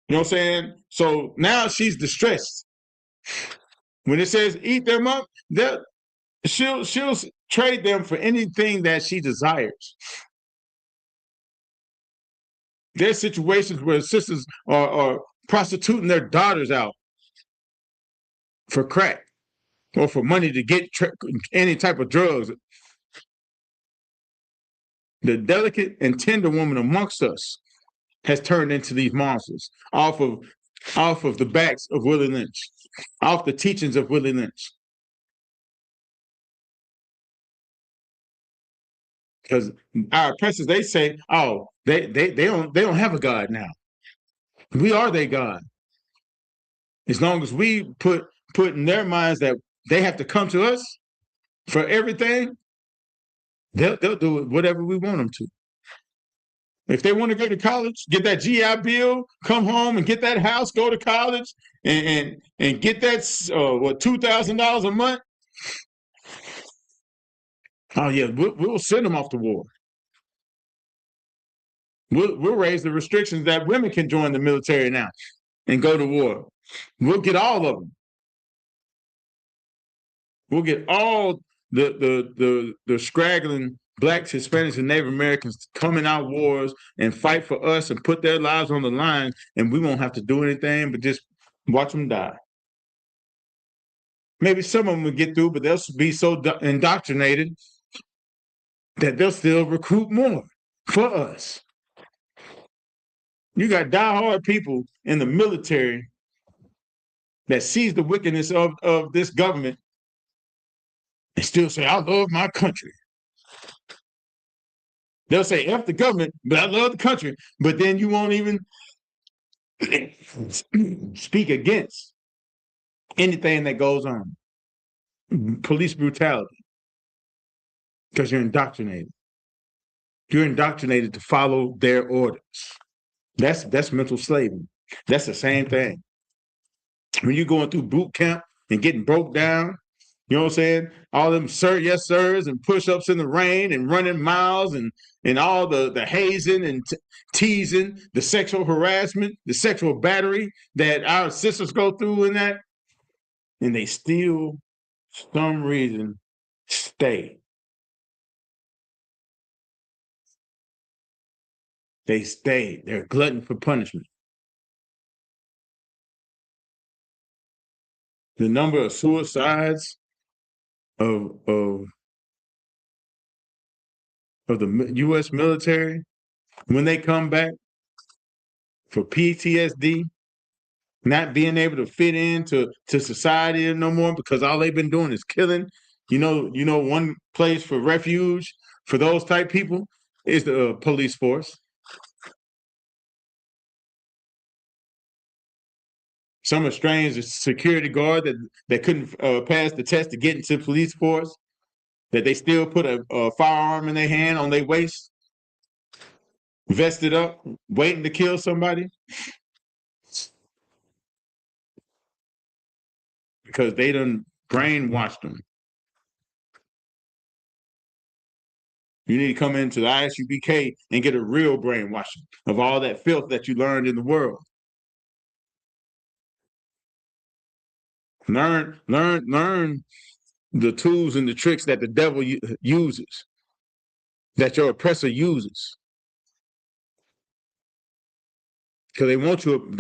C: You know what I'm saying? So now she's distressed. When it says eat them up, she'll trade them for anything that she desires. There's situations where sisters are prostituting their daughters out for crack or for money to get any type of drugs. The delicate and tender woman amongst us has turned into these monsters off of the backs of Willie Lynch, off the teachings of Willie Lynch. Because our oppressors, they say, oh, they don't have a God now. We are their God. As long as we put in their minds that they have to come to us for everything, they'll do whatever we want them to. If they want to go to college, get that GI Bill, come home and get that house, go to college, and get that $2,000 a month. Oh yeah, we'll send them off to war. We'll raise the restrictions that women can join the military now and go to war. We'll get all of them. We'll get all the straggling Blacks, Hispanics, and Native Americans to come in our wars and fight for us and put their lives on the line, and we won't have to do anything but just watch them die. Maybe some of them will get through, but they'll be so indoctrinated that they'll still recruit more for us. You got diehard people in the military that sees the wickedness of this government and still say, I love my country. They'll say, F the government, but I love the country. But then you won't even speak against anything that goes on. Police brutality. Because you're indoctrinated. You're indoctrinated to follow their orders. That's mental slavery. That's the same thing. When you're going through boot camp and getting broke down, you know what I'm saying? All them sir, yes, sirs, and push-ups in the rain and running miles and all the hazing and teasing, the sexual harassment, the sexual battery that our sisters go through in that. And they still, for some reason, stay. They stay. They're a glutton for punishment. The number of suicides of the U.S. military when they come back for PTSD, not being able to fit into society no more because all they've been doing is killing. You know, one place for refuge for those type people is the police force. Some estranged security guard that couldn't pass the test to get into the police force, that they still put a firearm in their hand on their waist, vested up, waiting to kill somebody. Because they done brainwashed them. You need to come into the ISUPK and get a real brainwashing of all that filth that you learned in the world. Learn the tools and the tricks that the devil uses, that your oppressor uses. Because they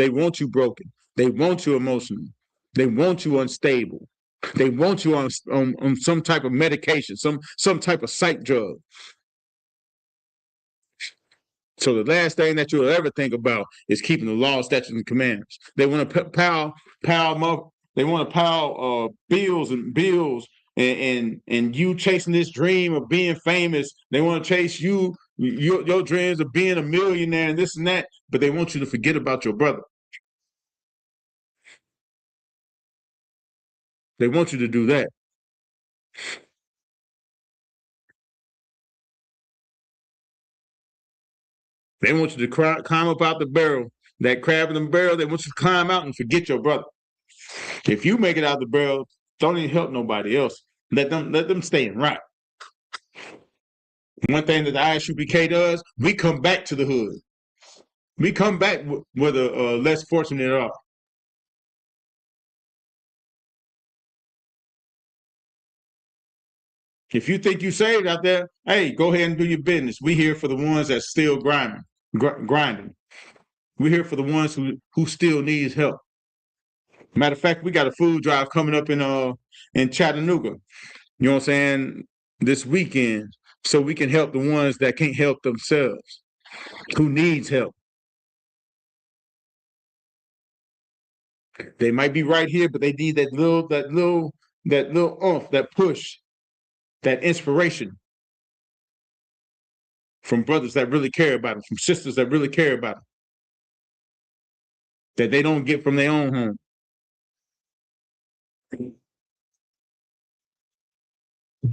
C: want you broken. They want you emotional. They want you unstable. They want you on some type of medication, some type of psych drug. So the last thing that you'll ever think about is keeping the law, statutes, and commandments. They want to pile bills and you chasing this dream of being famous. They want to chase your dreams of being a millionaire and this and that, but they want you to forget about your brother. They want you to do that. They want you to climb up out the barrel, that crab in the barrel. They want you to climb out and forget your brother. If you make it out the barrel, don't even help nobody else. Let them stay in right. One thing that the ISUPK does, we come back to the hood. We come back where the less fortunate are. If you think you saved out there, hey, go ahead and do your business. We here for the ones that still grinding. We're here for the ones who still needs help. Matter of fact, we got a food drive coming up in Chattanooga. You know what I'm saying? This weekend, so we can help the ones that can't help themselves, who needs help. They might be right here, but they need that little oomph, that push, that inspiration from brothers that really care about them, from sisters that really care about them, that they don't get from their own home.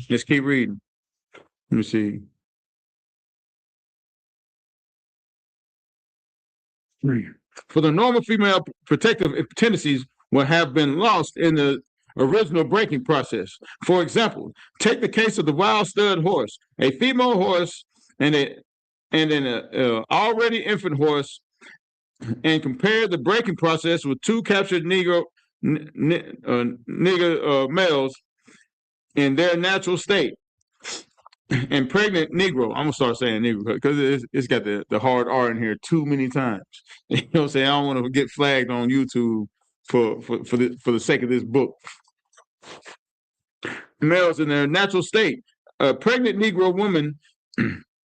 C: Let's keep reading. Let me see. For the normal female protective tendencies will have been lost in the original breaking process. For example, take the case of the wild stud horse, a female horse and an already infant horse, and compare the breaking process with two captured nigger males. in their natural state. And pregnant Negro, I'm gonna start saying Negro because it's got the hard R in here too many times. You know what I'm saying? I don't want to get flagged on YouTube for the sake of this book. Males in their natural state. A pregnant Negro woman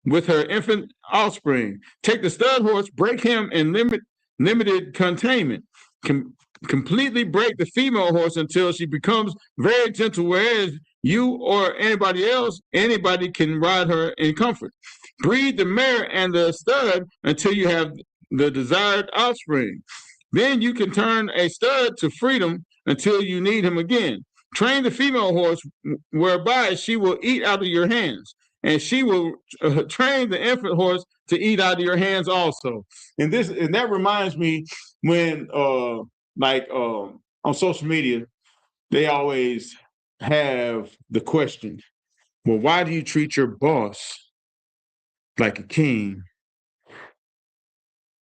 C: with her infant offspring. Take the stud horse, break him in limited containment. Completely break the female horse until she becomes very gentle, whereas you or anybody can ride her in comfort. Breed the mare and the stud until you have the desired offspring. Then you can turn a stud to freedom until you need him again. Train the female horse whereby she will eat out of your hands, and she will train the infant horse to eat out of your hands also. And that reminds me when on social media, they always have the question, well, why do you treat your boss like a king,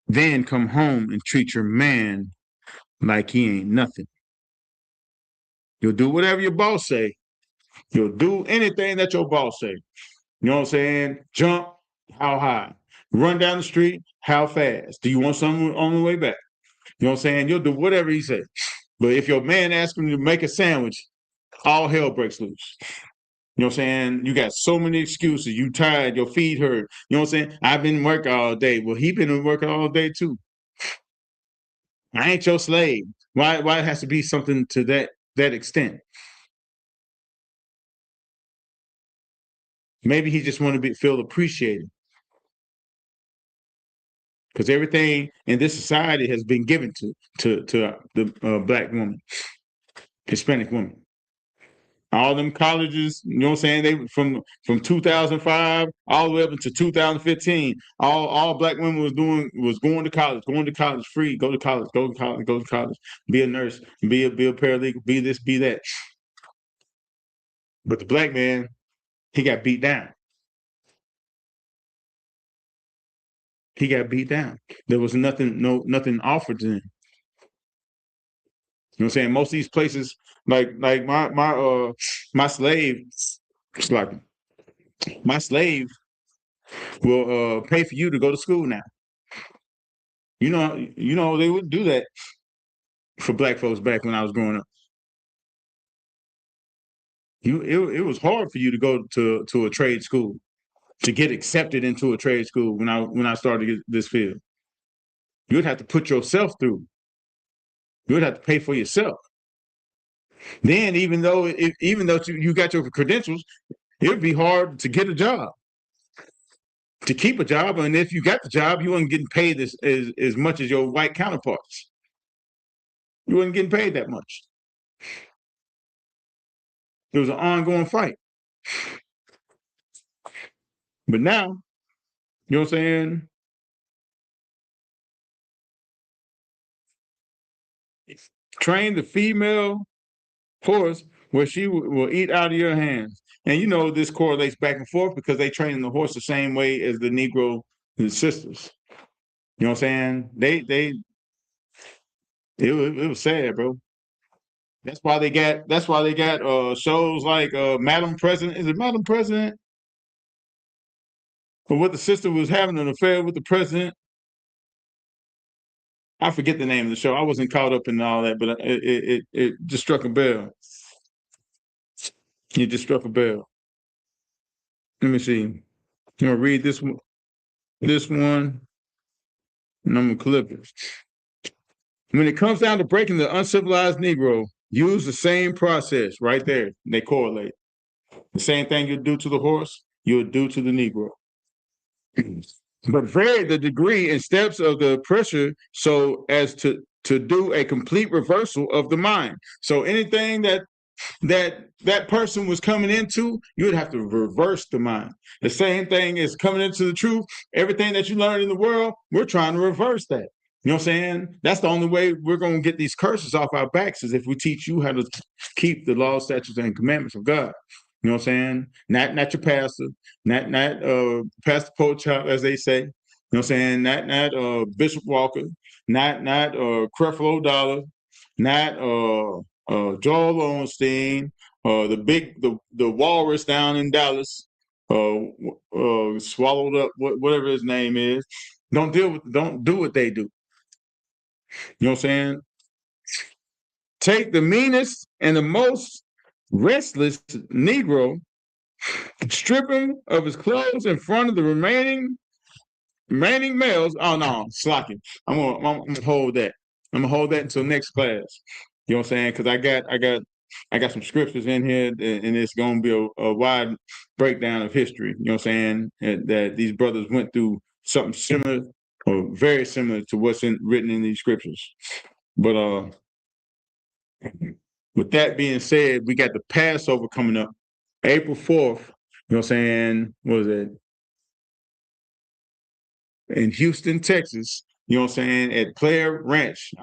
C: then come home and treat your man like he ain't nothing? You'll do whatever your boss say. You'll do anything that your boss say. You know what I'm saying? Jump, how high? Run down the street, how fast? Do you want something on the way back? You know what I'm saying? You'll do whatever he says. But if your man asks him to make a sandwich, all hell breaks loose. You know what I'm saying? You got so many excuses. You tired, your feet hurt. You know what I'm saying? I've been working all day. Well, he been working all day too. I ain't your slave. Why it has to be something to that extent? Maybe he just want to feel appreciated. Because everything in this society has been given to the Black woman, Hispanic woman. All them colleges, you know what I'm saying? They from 2005 all the way up into 2015. All Black women was going to college free. Go to college. Be a nurse. Be a paralegal. Be this. Be that. But the Black man, he got beat down. He got beat down. There was nothing offered to him. You know what I'm saying? Most of these places, like my slave, it's like my slave will pay for you to go to school now. You know they wouldn't do that for Black folks back when I was growing up. It was hard for you to go to a trade school, to get accepted into a trade school when I started this field. You would have to put yourself through. You would have to pay for yourself. Then, even though you got your credentials, it would be hard to get a job, to keep a job. And if you got the job, you weren't getting paid as much as your white counterparts. You weren't getting paid that much. It was an ongoing fight. But now, you know what I'm saying? Train the female horse where she will eat out of your hands. And you know this correlates back and forth because they train the horse the same way as the Negro sisters. You know what I'm saying? It was sad, bro. That's why they got shows like Madam President. Is it Madam President? Or what the sister was having an affair with the president. I forget the name of the show. I wasn't caught up in all that, but it just struck a bell. It just struck a bell. Let me see. I'm gonna read this one, and I'm gonna clip it. When it comes down to breaking the uncivilized Negro, use the same process right there. They correlate. The same thing you do to the horse, you'll do to the Negro. But vary the degree and steps of the pressure so as to do a complete reversal of the mind. So anything that person was coming into, you would have to reverse the mind. The same thing is coming into the truth. Everything that you learn in the world, we're trying to reverse that. You know what I'm saying? That's the only way we're going to get these curses off our backs is if we teach you how to keep the laws, statutes, and commandments of God. You know what I'm saying? Not your pastor, not Pastor Pochop, as they say. You know what I'm saying? Not Bishop Walker, not Creflo Dollar, not Joel Osteen, the walrus down in Dallas, swallowed up whatever his name is. Don't do what they do. You know what I'm saying? Take the meanest and the most restless Negro, strip him of his clothes in front of the remaining males. Oh no, slacking. I'm gonna hold that. I'm gonna hold that until next class. You know what I'm saying? Because I got some scriptures in here, and it's gonna be a wide breakdown of history. You know what I'm saying? That these brothers went through something similar or very similar to what's written in these scriptures. But with that being said, we got the Passover coming up, April 4th. You know what I'm saying? What was it? In Houston, Texas. You know what I'm saying? At Player Ranch.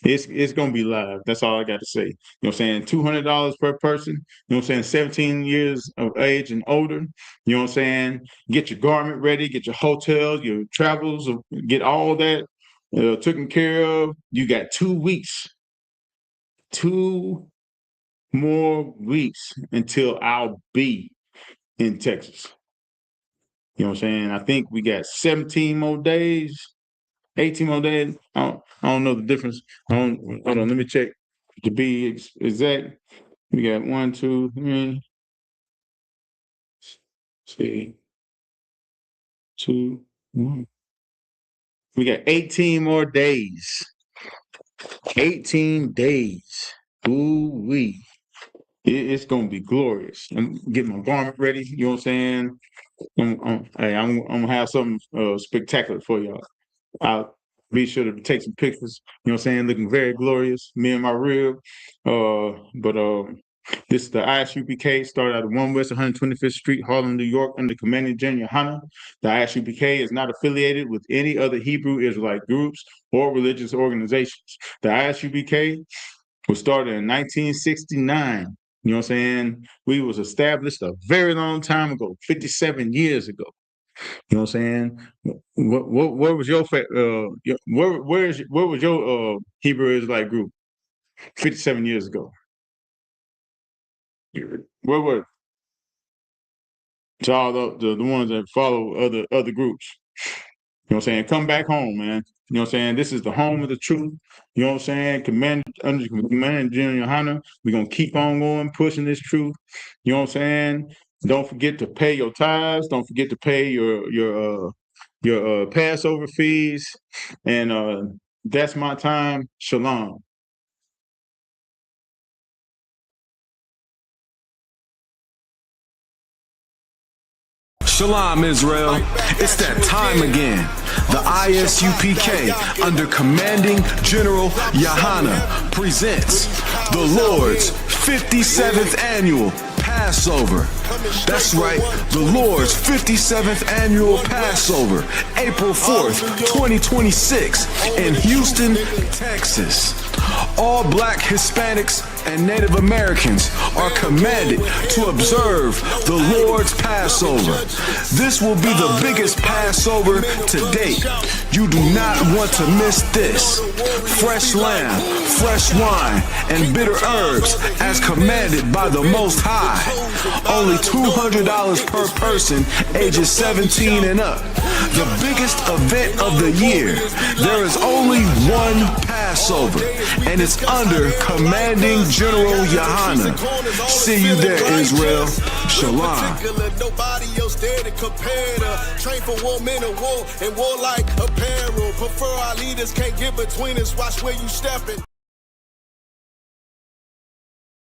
C: It's gonna be live. That's all I got to say. You know what I'm saying? $200 per person. You know what I'm saying? 17 years of age and older. You know what I'm saying? Get your garment ready, get your hotels, your travels, get all that taken care of. You got 2 weeks. 2 more weeks until I'll be in Texas. You know what I'm saying? I think we got 17 more days, 18 more days. I don't know the difference. Hold on, let me check to be exact. We got 1, 2, 3. See, 2, 1. We got 18 more days. 18 days. Ooh-wee. It's gonna be glorious. I'm getting my garment ready. You know what I'm saying? I'm gonna have something spectacular for y'all. I'll be sure to take some pictures. You know what I'm saying? Looking very glorious. Me and my rib. This is the ISUPK. Started out at 1 West 125th Street, Harlem, New York, under Commanding General Yohanan. The ISUPK is not affiliated with any other Hebrew Israelite groups or religious organizations. The ISUPK was started in 1969. You know what I'm saying? We was established a very long time ago, 57 years ago. You know what I'm saying? Where was your where was your Hebrew Israelite group 57 years ago? Where were to all the ones that follow other groups? You know what I'm saying? Come back home, man. You know what I'm saying? This is the home of the truth. You know what I'm saying? Under Command General Yohanan, we're gonna keep on going, pushing this truth. You know what I'm saying? Don't forget to pay your tithes. Don't forget to pay your Passover fees. And that's my time. Shalom.
A: Shalom, Israel. It's that time again. The ISUPK, under Commanding General Yohanan, presents the Lord's 57th Annual Passover. That's right, the Lord's 57th Annual Passover, April 4th, 2026, in Houston, Texas. All Black, Hispanics, and Native Americans are commanded to observe the Lord's Passover. This will be the biggest Passover to date. You do not want to miss this. Fresh lamb, fresh wine, and bitter herbs as commanded by the Most High. Only $200 per person, ages 17 and up. The biggest event of the year. There is only one Passover, and it's under Commanding General Yohanan. See you there, Israel. Shalom.
B: Nobody else there to compare to. Train for war, men of war, and war like apparel. Prefer our leaders, can't get between us. Watch where you stepping.